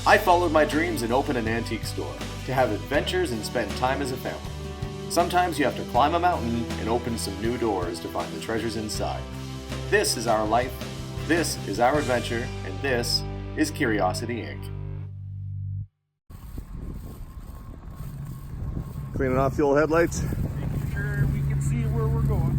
I followed my dreams and opened an antique store to have adventures and spend time as a family. Sometimes you have to climb a mountain and open some new doors to find the treasures inside. This is our life, this is our adventure, and this is Curiosity Inc. Cleaning off the old headlights. Making sure we can see where we're going.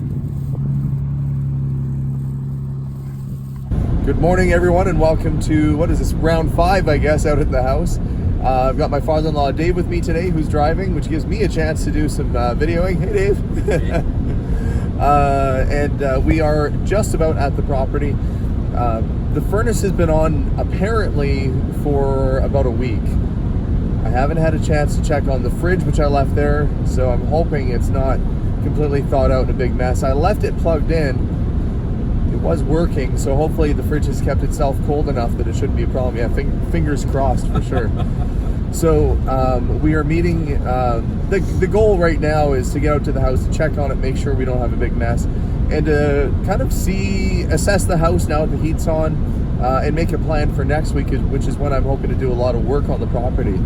Good morning, everyone, and welcome to, what is this, round 5, I guess, out at the house. I've got my father-in-law Dave with me today, who's driving, which gives me a chance to do some videoing. Hey, Dave. And we are just about at the property. The furnace has been on apparently for about a week. I haven't had a chance to check on the fridge, which I left there, so I'm hoping it's not completely thawed out in a big mess. I left it plugged in. It was working, so hopefully the fridge has kept itself cold enough that it shouldn't be a problem. Yeah, fingers crossed for sure. So we are meeting, the goal right now is to get out to the house, to check on it, make sure we don't have a big mess, and to kind of assess the house now that the heat's on, and make a plan for next week, which is when I'm hoping to do a lot of work on the property.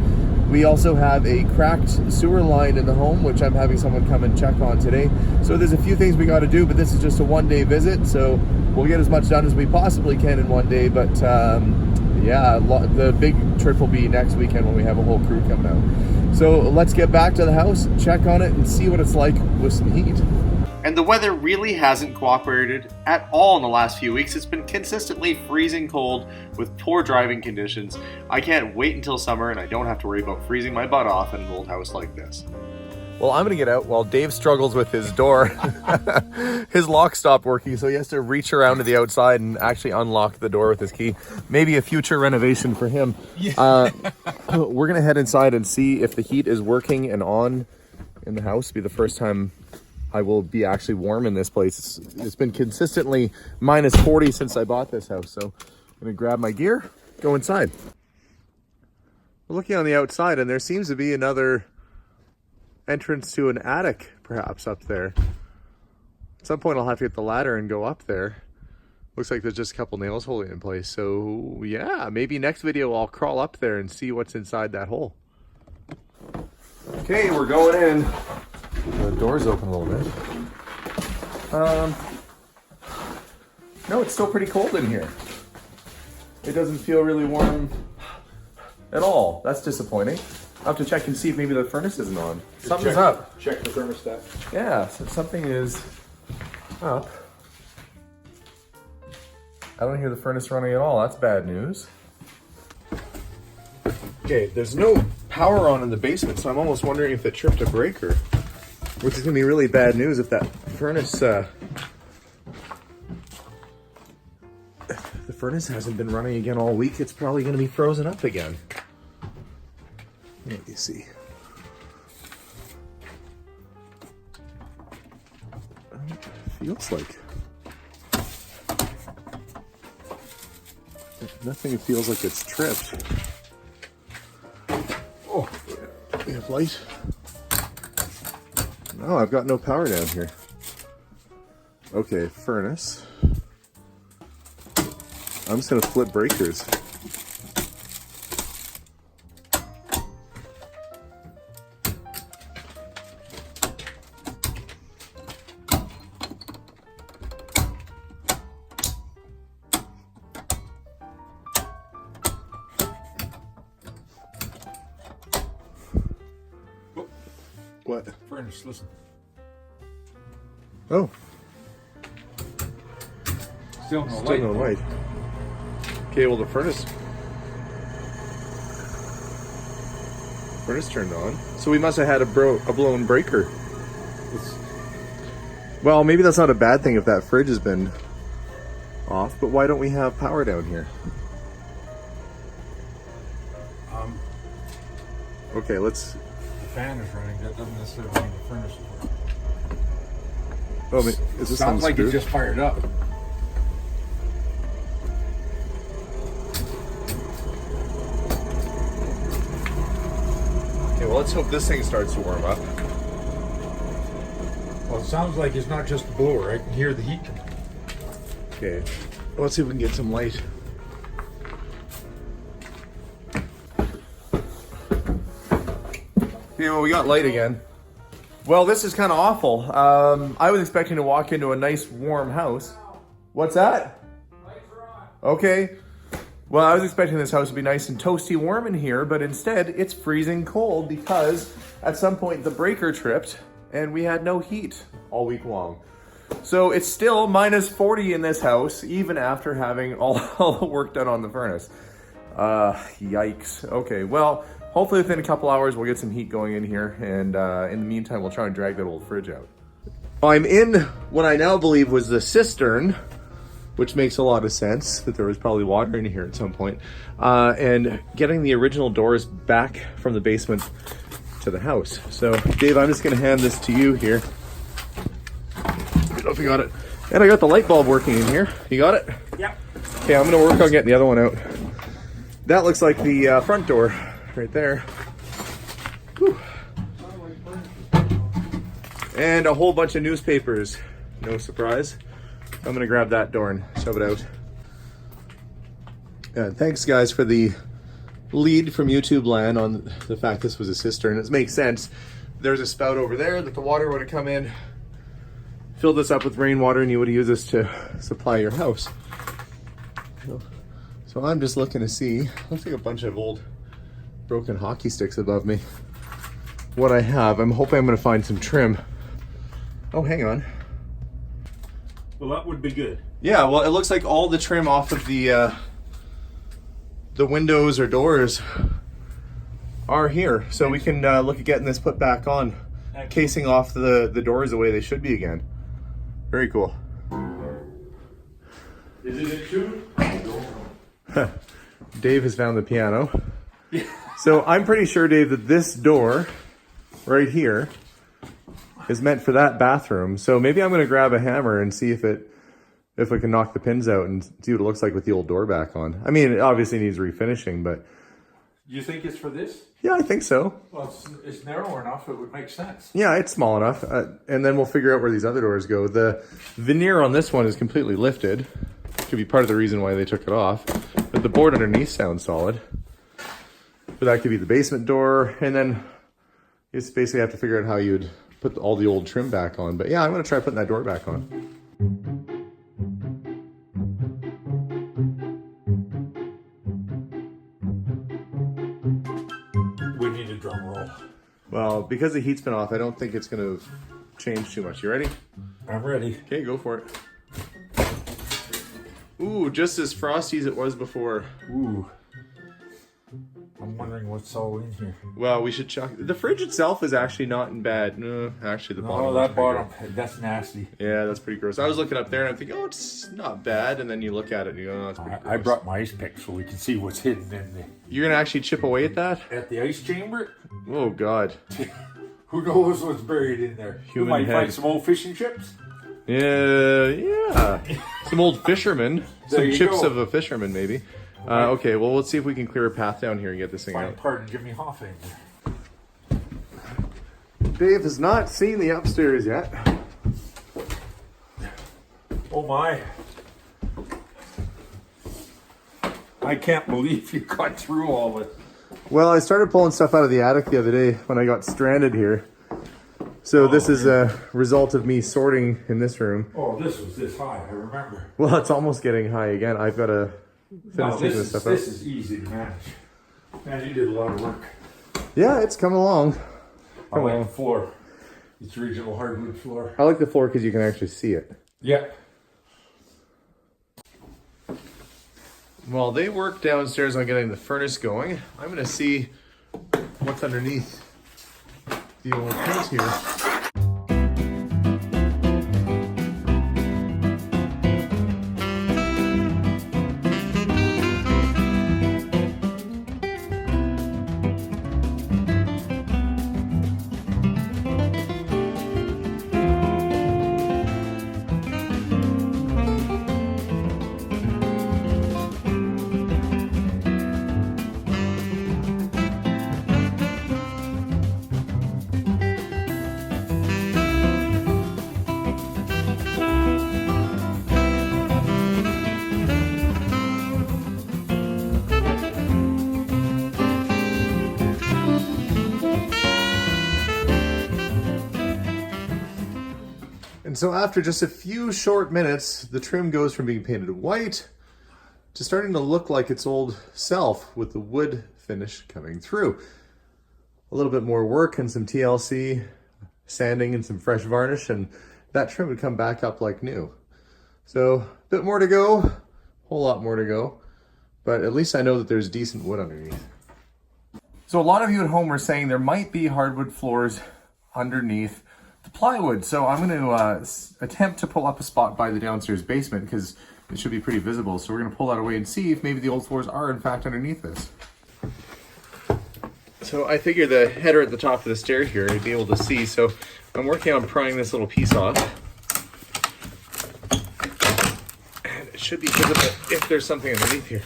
We also have a cracked sewer line in the home, which I'm having someone come and check on today. So there's a few things we got to do, but this is just a one-day visit, so we'll get as much done as we possibly can in one day. But yeah, the big trip will be next weekend when we have a whole crew coming out. So let's get back to the house, check on it, and see what it's like with some heat. And the weather really hasn't cooperated at all in the last few weeks. It's been consistently freezing cold with poor driving conditions. I can't wait until summer and I don't have to worry about freezing my butt off in an old house like this. Well, I'm gonna get out while Dave struggles with his door. His lock stopped working, so he has to reach around to the outside and actually unlock the door with his key. Maybe a future renovation for him. Yeah. We're gonna head inside and see if the heat is working and on in the house. It'll be the first time I will be actually warm in this place. It's been consistently minus 40 since I bought this house. So I'm gonna grab my gear, go inside. We're looking on the outside and there seems to be another entrance to an attic perhaps up there. At some point I'll have to get the ladder and go up there. Looks like there's just a couple nails holding it in place. So yeah, maybe next video I'll crawl up there and see what's inside that hole. Okay, we're going in. The door's open a little bit. No, it's still pretty cold in here. It doesn't feel really warm at all. That's disappointing. I'll have to check and see if maybe the furnace isn't on. Something's up. Check the thermostat. Yeah, so something is up. I don't hear the furnace running at all. That's bad news. Okay, there's no power on in the basement, so I'm almost wondering if it tripped a breaker. Which is going to be really bad news if that furnace, the furnace hasn't been running again all week. It's probably going to be frozen up again. Let me see. Feels like nothing feels like it's tripped. Oh, we have light. No, I've got no power down here. Okay, furnace. I'm just gonna flip breakers. What? Furnace, listen. Oh. Still no light. Still no light. Okay, well the furnace turned on. So we must have had a blown breaker. Well, maybe that's not a bad thing if that fridge has been off, but why don't we have power down here? Okay, let's... The fan is running. That doesn't necessarily mean the furnace is running. Oh, is this Sounds like unscrewed? it just fired up. Okay, well let's hope this thing starts to warm up. Well, it sounds like it's not just the blower. I can hear the heat coming. Okay, well, let's see if we can get some light. You know, we got light again. Well, this is kind of awful. I was expecting to walk into a nice warm house. What's that? Lights are on. Okay. Well, I was expecting this house to be nice and toasty warm in here, but instead it's freezing cold because at some point the breaker tripped and we had no heat all week long. So it's still minus 40 in this house, even after having all the work done on the furnace. Yikes. Okay, well, hopefully within a couple hours we'll get some heat going in here, and in the meantime we'll try and drag that old fridge out. I'm in what I now believe was the cistern, which makes a lot of sense that there was probably water in here at some point, and getting the original doors back from the basement to the house. So Dave, I'm just gonna hand this to you here. I don't know if you got it. And I got the light bulb working in here. You got it? Yeah. Okay, I'm gonna work on getting the other one out. That looks like the front door right there. Whew. And a whole bunch of newspapers, no surprise. I'm gonna grab that door and shove it out. Thanks guys for the lead from YouTube land on the fact this was a cistern. It makes sense. There's a spout over there that the water would have come in, filled this up with rainwater, and you would have used this to supply your house. So I'm just looking to see, looks like a bunch of old broken hockey sticks above me. What I have, I'm hoping I'm gonna find some trim. Oh, hang on. Well, that would be good. Yeah, well, it looks like all the trim off of the windows or doors are here. So we can look at getting this put back on, casing off the doors the way they should be again. Very cool. Is it a tune? Dave has found the piano. So I'm pretty sure, Dave, that this door right here is meant for that bathroom. So maybe I'm gonna grab a hammer and see if we can knock the pins out and see what it looks like with the old door back on. I mean, it obviously needs refinishing, but... You think it's for this? Yeah, I think so. Well, it's narrow enough, it would make sense. Yeah, it's small enough. And then we'll figure out where these other doors go. The veneer on this one is completely lifted. Could be part of the reason why they took it off. But the board underneath sounds solid. But that could be the basement door. And then you just basically have to figure out how you'd put all the old trim back on. But yeah, I'm gonna try putting that door back on. We need a drum roll. Well, because the heat's been off, I don't think it's gonna change too much. You ready? I'm ready. Okay, go for it. Ooh, just as frosty as it was before. Ooh. I'm wondering what's all in here. Well, we should check. The fridge itself is actually not in bad. No, actually the bottom. Oh, that bottom. That's nasty. Yeah, that's pretty gross. I was looking up there and I'm thinking, oh, it's not bad. And then you look at it and you go, oh, that's pretty gross. I brought my ice pick so we can see what's hidden in the... You're going to actually chip away at that? At the ice chamber? Oh, God. Who knows what's buried in there? Human you might head. find some old fishing chips? Yeah. Some old fishermen. Some chips go. of a fisherman, maybe. Okay, well, let's see if we can clear a path down here and get this thing Find out. part and Jimmy Hoff in there. Dave has not seen the upstairs yet. Oh my. I can't believe you got through all of it. Well, I started pulling stuff out of the attic the other day when I got stranded here. So this is a result of me sorting in this room. Oh, this was this high, I remember. Well, it's almost getting high again. I've got to finish taking this stuff out. This is easy to manage. Man, you did a lot of work. Yeah, it's coming along. I like the floor. It's original hardwood floor. I like the floor because you can actually see it. Yeah. While they work downstairs on getting the furnace going, I'm going to see what's underneath the old house here. And so after just a few short minutes, the trim goes from being painted white to starting to look like its old self with the wood finish coming through. A little bit more work and some TLC, sanding and some fresh varnish, and that trim would come back up like new. So a bit more to go, a whole lot more to go, but at least I know that there's decent wood underneath. So a lot of you at home were saying there might be hardwood floors underneath the plywood. So I'm going to attempt to pull up a spot by the downstairs basement because it should be pretty visible. So we're going to pull that away and see if maybe the old floors are in fact underneath this. So I figure the header at the top of the stair here I'd be able to see. So I'm working on prying this little piece off. And it should be visible if there's something underneath here.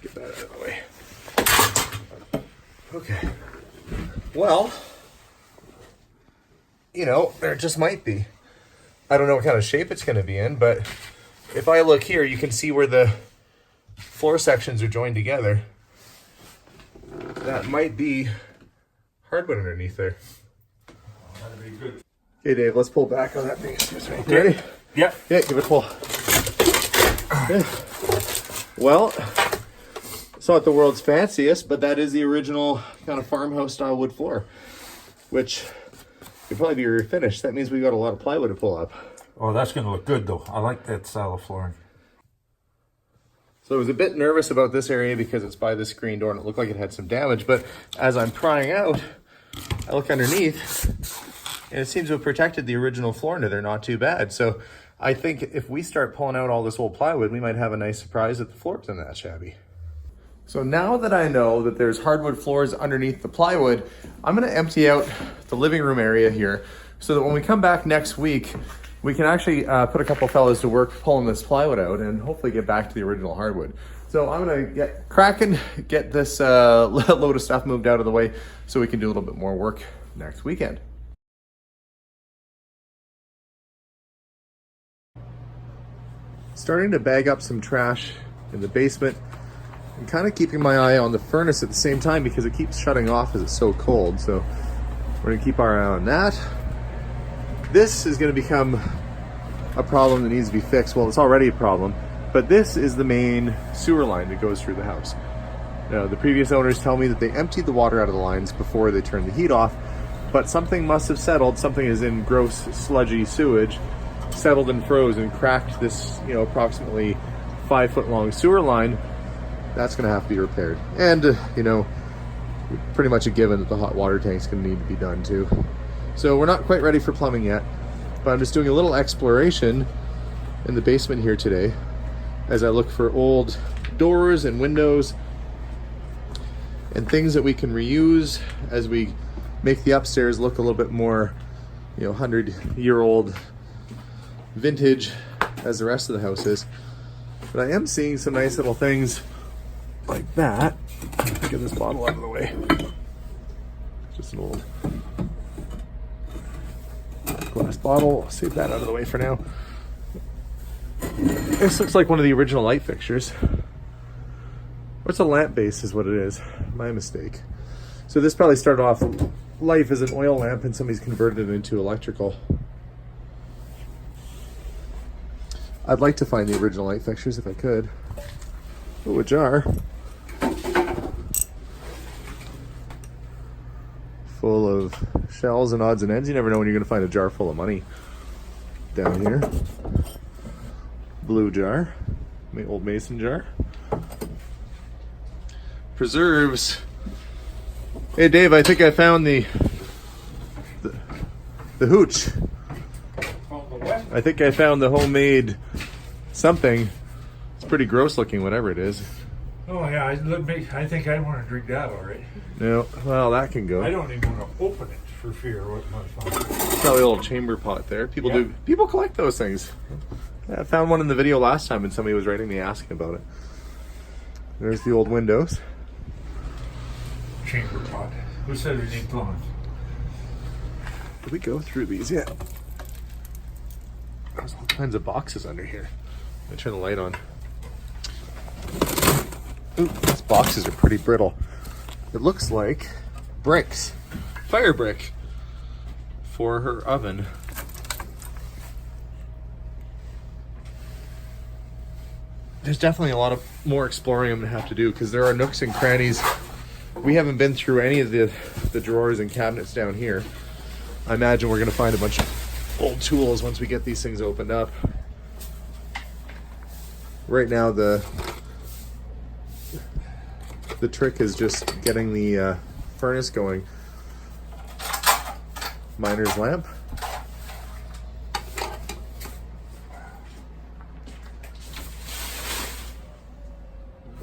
Get that out of the way. Okay. Well, you know, there just might be. I don't know what kind of shape it's going to be in, but if I look here, you can see where the floor sections are joined together. That might be hardwood underneath there. That'd be good. Okay, Dave, let's pull back on that thing. Okay. Ready? Yeah. Yeah, give it a pull. Okay. Well, it's not the world's fanciest, but that is the original kind of farmhouse style wood floor, which could probably be refinished. That means we've got a lot of plywood to pull up. Oh, that's going to look good, though. I like that style of flooring. So I was a bit nervous about this area because it's by the screen door and it looked like it had some damage, but as I'm prying out, I look underneath and it seems to have protected the original floor into there not too bad. So I think if we start pulling out all this old plywood, we might have a nice surprise that the floor isn't that shabby. So now that I know that there's hardwood floors underneath the plywood, I'm gonna empty out the living room area here so that when we come back next week, we can actually put a couple fellas to work pulling this plywood out and hopefully get back to the original hardwood. So I'm gonna get cracking, get this load of stuff moved out of the way so we can do a little bit more work next weekend. Starting to bag up some trash in the basement and kind of keeping my eye on the furnace at the same time because it keeps shutting off as it's so cold. So we're gonna keep our eye on that. This is going to become a problem that needs to be fixed. Well, it's already a problem, but this is the main sewer line that goes through the house. Now, the previous owners tell me that they emptied the water out of the lines before they turned the heat off, but something must have settled. Something is in gross, sludgy sewage, settled and froze and cracked this, you know, approximately 5 foot long sewer line. That's going to have to be repaired. And, you know, pretty much a given that the hot water tank's going to need to be done too. So we're not quite ready for plumbing yet, but I'm just doing a little exploration in the basement here today as I look for old doors and windows and things that we can reuse as we make the upstairs look a little bit more, you know, 100-year-old vintage as the rest of the house is. But I am seeing some nice little things like that. Get this bottle out of the way. Just an old glass bottle. I'll save that out of the way for now. This looks like one of the original light fixtures. What's a lamp base is what it is. My mistake. So this probably started off life as an oil lamp and somebody's converted it into electrical. I'd like to find the original light fixtures if I could. Oh, a jar. Full of shells and odds and ends. You never know when you're going to find a jar full of money down here. Blue jar. Old mason jar. Preserves. Hey Dave, I think I found the hooch. I think I found the homemade something. It's pretty gross looking, whatever it is. Oh yeah, I think I want to drink that already. No, well that can go. I don't even want to open it for fear of what might find. Probably a little chamber pot there. People collect those things. I found one in the video last time and somebody was writing me asking about it. There's the old windows. Chamber pot. Who said we need plumbing? Did we go through these yet? There's all kinds of boxes under here. Let me turn the light on. Ooh, these boxes are pretty brittle. it looks like bricks, fire brick for her oven. There's definitely a lot of more exploring I'm gonna have to do because there are nooks and crannies. We haven't been through any of the drawers and cabinets down here. I imagine we're gonna find a bunch of old tools once we get these things opened up. Right now the trick is just getting the furnace going. Miner's lamp.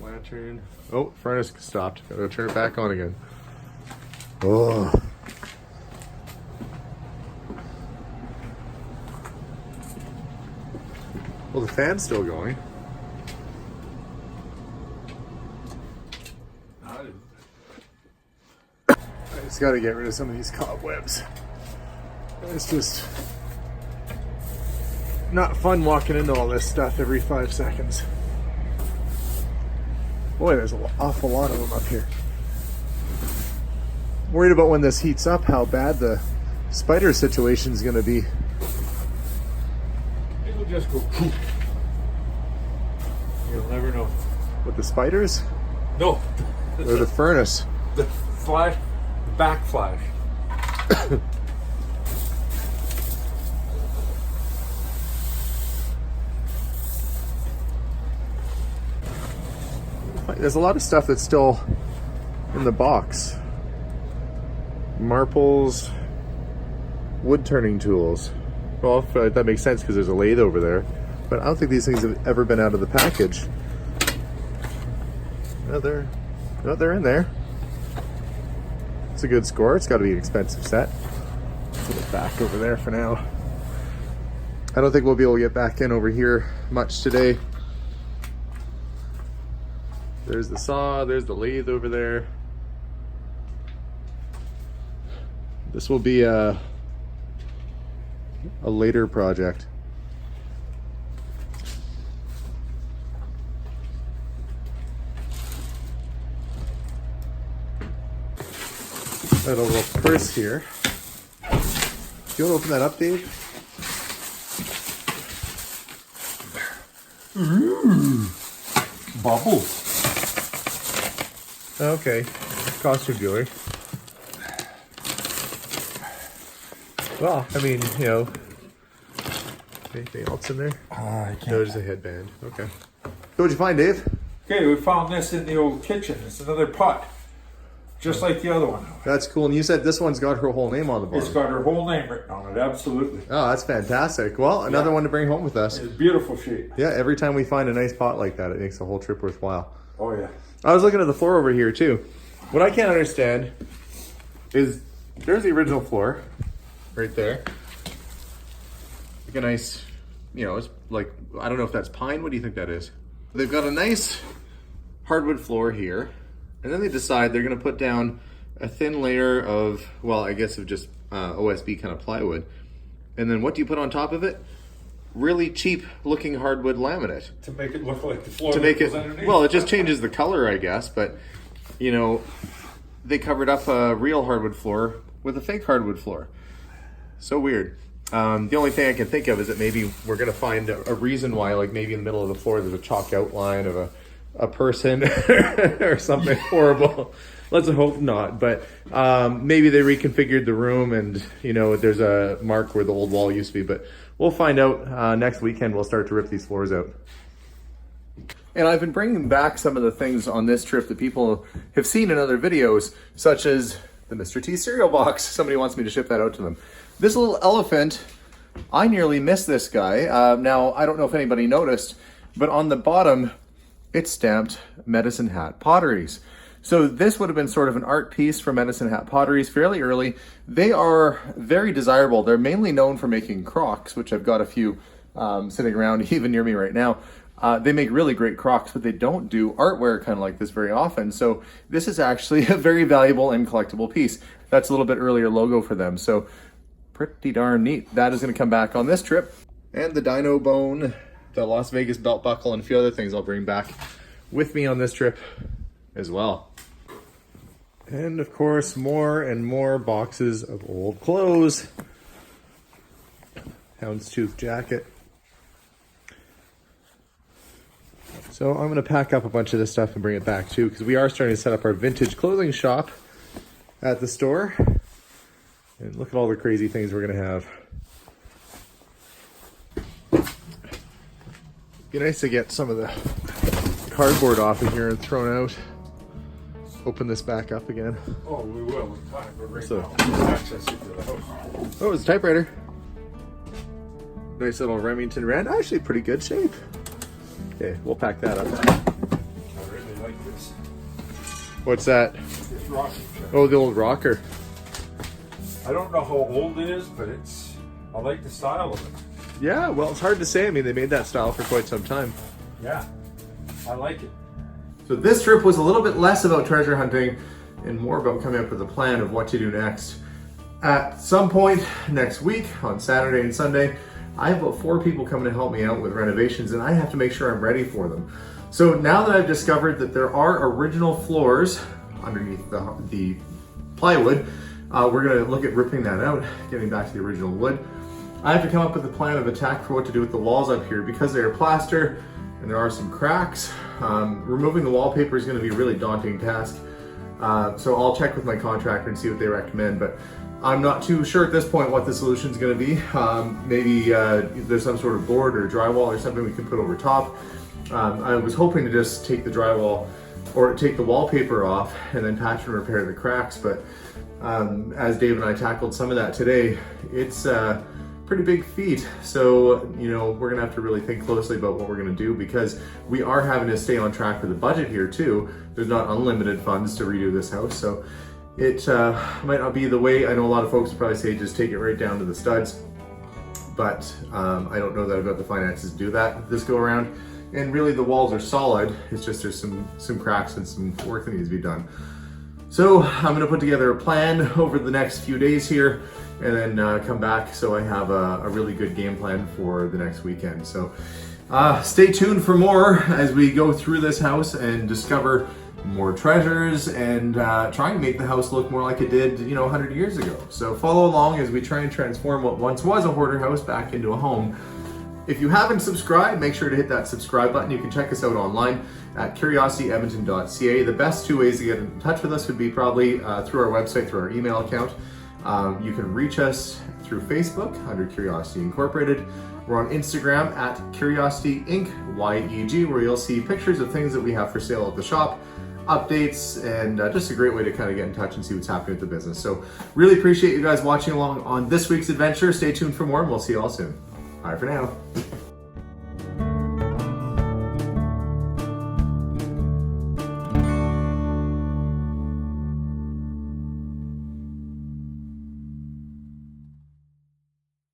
Lantern. Oh, furnace stopped. Gotta turn it back on again. Oh. Well, the fan's still going. I just gotta get rid of some of these cobwebs. It's just not fun walking into all this stuff every 5 seconds. Boy, there's an awful lot of them up here. Worried about when this heats up, how bad the spider situation is going to be. It'll just go poof. You'll never know. With the spiders? No. Or the furnace? The flash, backflash. There's a lot of stuff that's still in the box. Marples, wood turning tools. Well, that makes sense because there's a lathe over there. But I don't think these things have ever been out of the package. No, they're in there. It's a good score. It's got to be an expensive set. Put it back over there for now. I don't think we'll be able to get back in over here much today. There's the saw, there's the lathe over there. This will be a later project. Got a little purse here. Do you want to open that up, Dave? Bubbles. Okay, costume jewelry. Well, I mean, you know, anything else in there? I can't. There's a headband. Okay. So what'd you find, Dave? Okay, we found this in the old kitchen. It's another pot. Just like the other one. That's cool. And you said this one's got her whole name on the bottom. It's got her whole name written on it, absolutely. Oh, that's fantastic. Well, another one to bring home with us. It's beautiful shape. Yeah, every time we find a nice pot like that, it makes the whole trip worthwhile. Oh, yeah. I was looking at the floor over here, too. What I can't understand is there's the original floor right there. Like a nice, you know, it's like, I don't know if that's pine. What do you think that is? They've got a nice hardwood floor here. And then they decide they're going to put down a thin layer of, well, I guess of just OSB kind of plywood. And then what do you put on top of it? Really cheap looking hardwood laminate. To make it look like the floor To make it, underneath. well, it just changes the color, I guess. But, you know, they covered up a real hardwood floor with a fake hardwood floor. So weird. The only thing I can think of is that maybe we're going to find a reason why, like maybe in the middle of the floor there's a chalk outline of a person or something horrible. Let's hope not. But maybe they reconfigured the room and, you know, there's a mark where the old wall used to be. But we'll find out next weekend. We'll start to rip these floors out. And I've been bringing back some of the things on this trip that people have seen in other videos, such as the Mr. T cereal box. Somebody wants me to ship that out to them. This little elephant, I nearly missed this guy. Now, I don't know if anybody noticed, but on the bottom, it's stamped Medicine Hat Potteries. So this would have been sort of an art piece for Medicine Hat Potteries fairly early. They are very desirable. They're mainly known for making crocks, which I've got a few sitting around even near me right now. They make really great crocks, but they don't do artware kind of like this very often. So this is actually a very valuable and collectible piece. That's a little bit earlier logo for them. So pretty darn neat. That is going to come back on this trip. And the dino bone, the Las Vegas belt buckle, and a few other things I'll bring back with me on this trip as well. And of course, more and more boxes of old clothes. Houndstooth jacket. So I'm going to pack up a bunch of this stuff and bring it back too, because we are starting to set up our vintage clothing shop at the store. And look at all the crazy things we're going to have. Be nice to get some of the cardboard off of here and thrown out. Open this back up again. Oh, we will with time, but right So- now, access into the house. Oh, it's a typewriter. Nice little Remington Rand. Actually, pretty good shape. Okay, we'll pack that up. I really like this. What's that? This rocking chair. Oh, the old rocker. I don't know how old it is, but I like the style of it. Yeah, well, it's hard to say. I mean, they made that style for quite some time. Yeah, I like it. So this trip was a little bit less about treasure hunting and more about coming up with a plan of what to do next. At some point next week, on Saturday and Sunday, I have about 4 people coming to help me out with renovations, and I have to make sure I'm ready for them. So now that I've discovered that there are original floors underneath the plywood, we're gonna look at ripping that out, getting back to the original wood. I have to come up with a plan of attack for what to do with the walls up here because they are plaster and there are some cracks. Removing the wallpaper is gonna be a really daunting task. So I'll check with my contractor and see what they recommend, but I'm not too sure at this point what the solution is going to be. Maybe there's some sort of board or drywall or something we can put over top. I was hoping to just take the drywall or take the wallpaper off and then patch and repair the cracks, but as Dave and I tackled some of that today, it's a pretty big feat. So, you know, we're gonna have to really think closely about what we're gonna do because we are having to stay on track with the budget here too. There's not unlimited funds to redo this house, so it might not be the way. I know a lot of folks would probably say just take it right down to the studs, but I don't know that I've got the finances to do that this go around. And really the walls are solid, it's just there's some cracks and some work that needs to be done. So I'm gonna put together a plan over the next few days here and then come back so I have a really good game plan for the next weekend. So stay tuned for more as we go through this house and discover more treasures and try and make the house look more like it did, you know, 100 years ago. So follow along as we try and transform what once was a hoarder house back into a home. If you haven't subscribed, make sure to hit that subscribe button. You can check us out online at curiosityedmonton.ca. The best 2 ways to get in touch with us would be probably through our website, through our email account. You can reach us through Facebook under Curiosity Incorporated. We're on Instagram at Curiosity Inc. YEG, where you'll see pictures of things that we have for sale at the shop, updates, and just a great way to kind of get in touch and see what's happening with the business. So really appreciate you guys watching along on this week's adventure. Stay tuned for more and we'll see you all soon. Bye for now.